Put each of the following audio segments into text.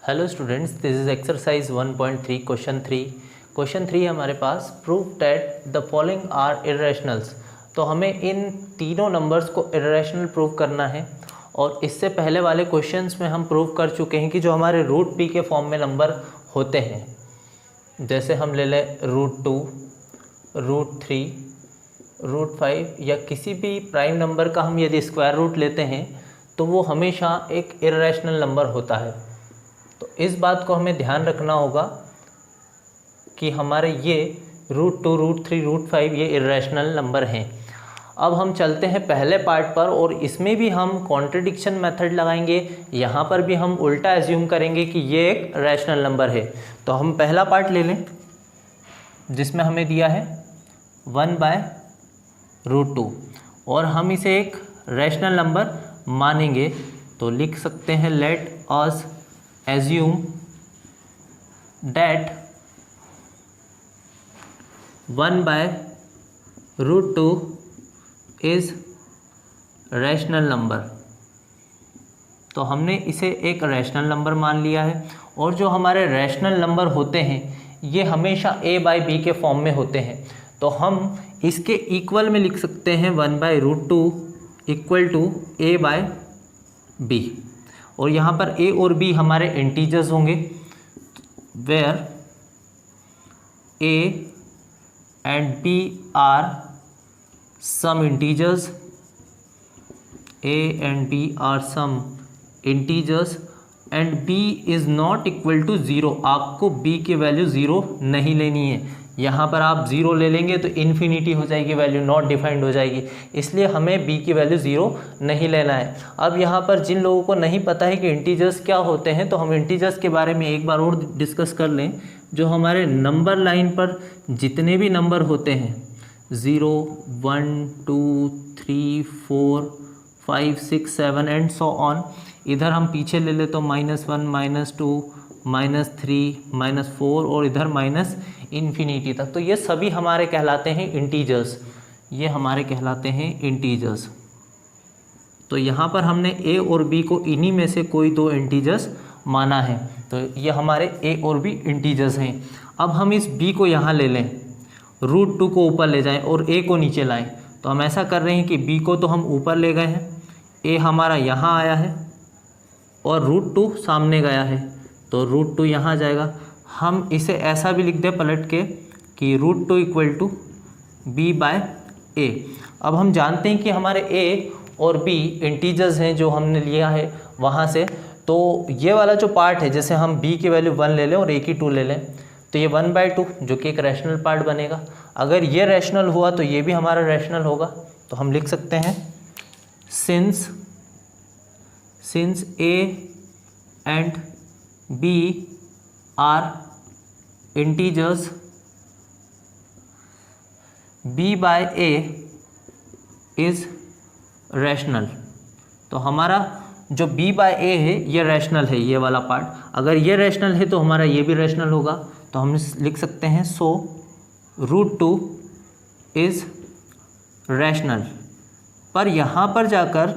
Hello students, this is exercise 1.3 question 3 हमारे पास prove that the following are irrationals. तो हमें इन तीनों नंबर्स को इरेशनल प्रूव करना है। और इससे पहले वाले क्वेश्चंस में हम प्रूव कर चुके हैं कि जो हमारे रूट पी के फॉर्म में नंबर होते हैं, जैसे हम ले लें √2, √3, √5 या किसी भी प्राइम नंबर का हम यदि स्क्वायर रूट लेते हैं तो वो हमेशा एक इरेशनल नंबर होता है। तो इस बात को हमें ध्यान रखना होगा कि हमारे ये √2, √3, √5 ये इरेशनल नंबर हैं। अब हम चलते हैं पहले पार्ट पर और इसमें भी हम कॉन्ट्रडिक्शन मेथड लगाएंगे। यहाँ पर भी हम उल्टा एज्यूम करेंगे कि ये एक रैशनल नंबर है। तो हम पहला पार्ट ले लें जिसमें हमें दिया है 1/√2 और हम इसे एक रैशनल नंबर मानेंगे। तो लिख सकते हैं let us assume that 1/√2 is rational number. तो हमने इसे एक रैशनल नंबर मान लिया है और जो हमारे रैशनल नंबर होते हैं ये हमेशा a/b के फॉर्म में होते हैं। तो हम इसके इक्वल में लिख सकते हैं 1/√2 इक्वल टू a/b। और यहाँ पर a और b हमारे इंटीजर्स होंगे, where a and b are some integers, a and b are some integers and b is not equal to 0। आपको b की वैल्यू 0 नहीं लेनी है। यहाँ पर आप 0 ले लेंगे तो इन्फिनिटी हो जाएगी, वैल्यू नॉट डिफाइंड हो जाएगी, इसलिए हमें b की वैल्यू 0 नहीं लेना है। अब यहाँ पर जिन लोगों को नहीं पता है कि इंटीजर्स क्या होते हैं तो हम इंटीजर्स के बारे में एक बार और डिस्कस कर लें। जो हमारे नंबर लाइन पर जितने भी नंबर होते हैं 0, 1, 2, 3, 4, 5, 6, 7 एंड सो ऑन, इधर हम पीछे ले ले तो -1, -2, -3, -4 और इधर इन्फिनिटी तक, तो ये सभी हमारे कहलाते हैं इंटीजर्स। ये हमारे कहलाते हैं इंटीजर्स। तो यहाँ पर हमने a और b को इन्हीं में से कोई दो इंटीजर्स माना है। तो ये हमारे a और b इंटीजर्स हैं। अब हम इस b को यहाँ ले लें, √2 को ऊपर ले जाएं और a को नीचे लाएं। तो हम ऐसा कर रहे हैं कि b को तो हम ऊपर ले गए हैं, a हमारा यहाँ आया है और √2 सामने गया है, तो √2 यहाँ जाएगा। हम इसे ऐसा भी लिख दें पलट के कि √2 इक्वल टू b/a। अब हम जानते हैं कि हमारे a और b इंटीजर्स हैं जो हमने लिया है वहाँ से। तो ये वाला जो पार्ट है, जैसे हम b की वैल्यू 1 ले लें और a की 2 ले लें तो ये 1/2 जो कि एक रैशनल पार्ट बनेगा। अगर ये रैशनल हुआ तो ये भी हमारा रैशनल होगा। तो हम लिख सकते हैं since a and b are integers, b/a is rational. तो हमारा जो b/a है ये रैशनल है, ये वाला पार्ट। अगर ये रैशनल है तो हमारा ये भी रैशनल होगा। तो हम लिख सकते हैं सो √2 इज रैशनल। पर यहाँ पर जाकर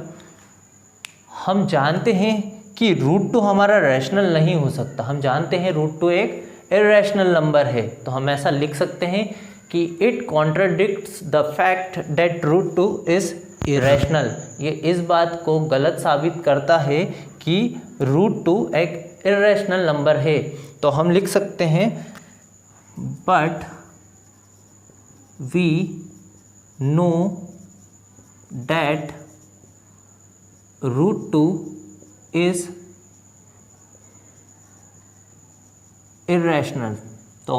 हम जानते हैं कि √2 हमारा रैशनल नहीं हो सकता। हम जानते हैं √2 एक इरेशनल नंबर है। तो हम ऐसा लिख सकते हैं कि it contradicts the fact that √2 is irrational. ये इस बात को गलत साबित करता है कि √2 एक इरेशनल नंबर है। तो हम लिख सकते हैं but we know that √2 is irrational. तो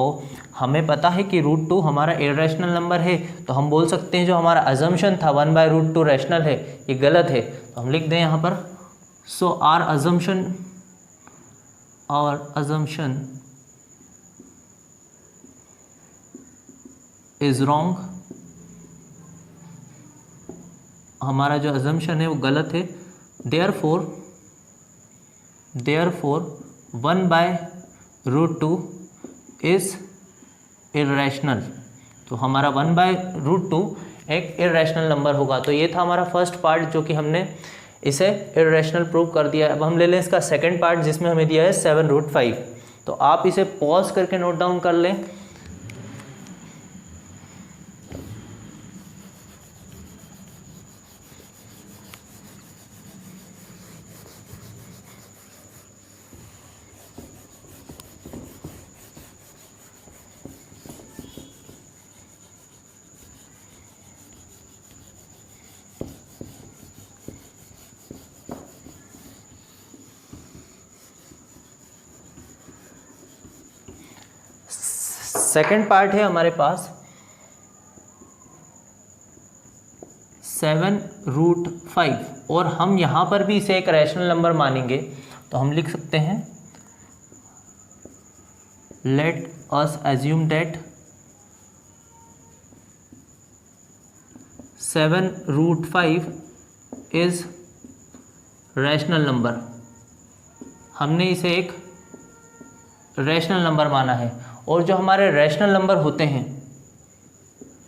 हमें पता है कि √2 हमारा इरेशनल नंबर है। तो हम बोल सकते हैं जो हमारा अजम्पशन था 1/√2 रैशनल है, ये गलत है। तो हम लिख दें यहाँ पर सो आर अजम्पशन इज रॉन्ग। हमारा जो अजम्पशन है वो गलत है। Therefore 1/√2 is irrational. तो हमारा 1/√2 एक इरेशनल नंबर होगा। तो ये था हमारा फर्स्ट पार्ट जो कि हमने इसे इर्रेशनल प्रूव कर दिया है। अब हम ले लें इसका सेकंड पार्ट जिसमें हमें दिया है 7√5। तो आप इसे पॉज करके नोट डाउन कर लें। सेकंड पार्ट है हमारे पास 7√5 और हम यहाँ पर भी इसे एक रैशनल नंबर मानेंगे। तो हम लिख सकते हैं let us assume that 7√5 is rational number. हमने इसे एक रैशनल नंबर माना है और जो हमारे रैशनल नंबर होते हैं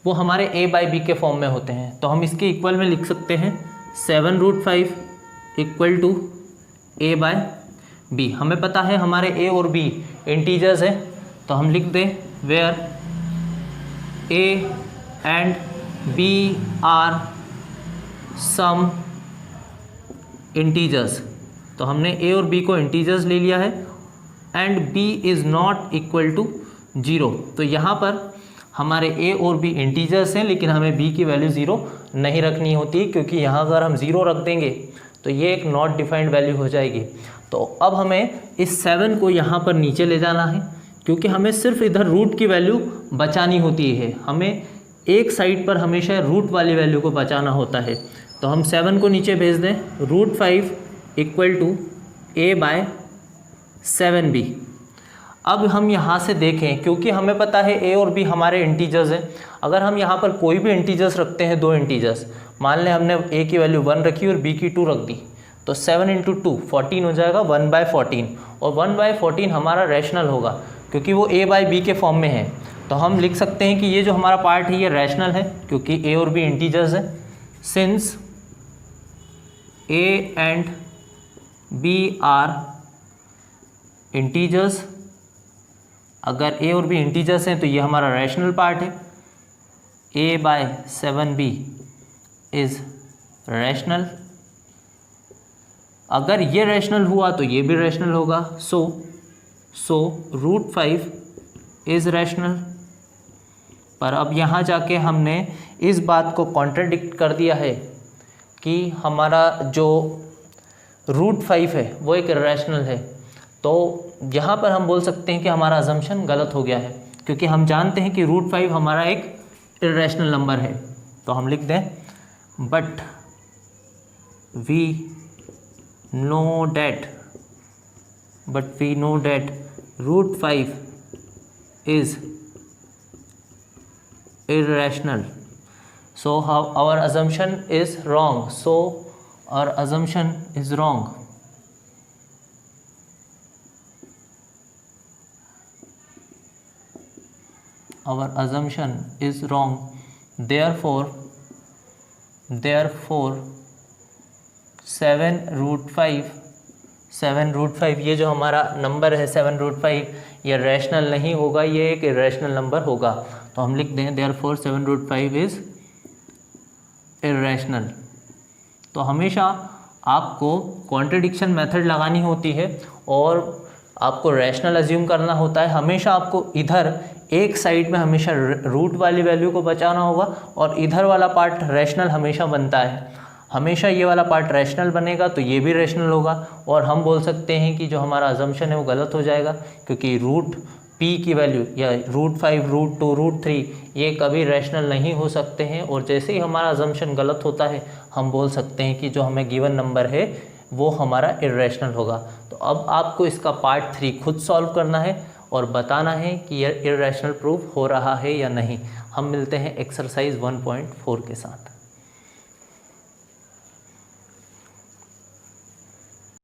वो हमारे a/b के फॉर्म में होते हैं। तो हम इसके इक्वल में लिख सकते हैं 7√5 इक्वल टू a/b। हमें पता है हमारे a और b इंटीजर्स है, तो हम लिख दें where a and b are some integers. तो हमने a और b को इंटीजर्स ले लिया है and b is not equal to 0। तो यहाँ पर हमारे a और b इंटीजर्स हैं लेकिन हमें b की वैल्यू 0 नहीं रखनी होती, क्योंकि यहाँ अगर हम 0 रख देंगे तो ये एक नॉट डिफाइंड वैल्यू हो जाएगी। तो अब हमें इस 7 को यहाँ पर नीचे ले जाना है, क्योंकि हमें सिर्फ इधर रूट की वैल्यू बचानी होती है। हमें एक साइड पर हमेशा रूट वाली वैल्यू को बचाना होता है। तो हम 7 को नीचे भेज दें, √5 इक्वल टू a/7b। अब हम यहाँ से देखें, क्योंकि हमें पता है a और b हमारे इंटीजर्स हैं। अगर हम यहाँ पर कोई भी इंटीजर्स रखते हैं, दो इंटीजर्स, मान लें हमने a की वैल्यू 1 रखी और b की 2 रख दी, तो 7 × 2 14 हो जाएगा, 1/14। और 1/14 हमारा रैशनल होगा क्योंकि वो a/b के फॉर्म में है। तो हम लिख सकते हैं कि ये जो हमारा पार्ट है ये रैशनल है, क्योंकि a और b इंटीजर्स है। Since a and b are integers, अगर a और b इंटीजर्स हैं तो ये हमारा रैशनल पार्ट है। a/7b is rational. अगर ये रैशनल हुआ तो ये भी रैशनल होगा। सो √5 इज़ रैशनल। पर अब यहाँ जाके हमने इस बात को कॉन्ट्रडिक्ट कर दिया है कि हमारा जो √5 है वो एक इर्रेशनल है। तो यहाँ पर हम बोल सकते हैं कि हमारा अजम्पशन गलत हो गया है, क्योंकि हम जानते हैं कि √5 हमारा एक इर्रेशनल नंबर है। तो हम लिख दें but we know that √5 is irrational, so our assumption is wrong. So our assumption is wrong. Our assumption is wrong. Therefore 7√5 ये जो हमारा नंबर है 7√5 ये रैशनल नहीं होगा, ये एक इर्रेशनल नंबर होगा। तो हम लिख दें therefore 7√5 इज़ इर्रेशनल। तो हमेशा आपको कॉन्ट्रडिक्शन मेथड लगानी होती है और आपको रैशनल अज्यूम करना होता है। हमेशा आपको इधर एक साइड में हमेशा रूट वाली वैल्यू को बचाना होगा और इधर वाला पार्ट रैशनल हमेशा बनता है। हमेशा ये वाला पार्ट रैशनल बनेगा तो ये भी रैशनल होगा, और हम बोल सकते हैं कि जो हमारा अजम्पशन है वो गलत हो जाएगा, क्योंकि रूट p की वैल्यू या √5 √2 √3 ये कभी रैशनल नहीं हो सकते हैं। और जैसे ही हमारा अजम्पशन गलत होता है हम बोल सकते हैं कि जो हमें गिवन नंबर है वो हमारा इर्रेशनल होगा। तो अब आपको इसका पार्ट 3 खुद सॉल्व करना है और बताना है कि यह इर्रेशनल प्रूफ हो रहा है या नहीं। हम मिलते हैं एक्सरसाइज 1.4 के साथ।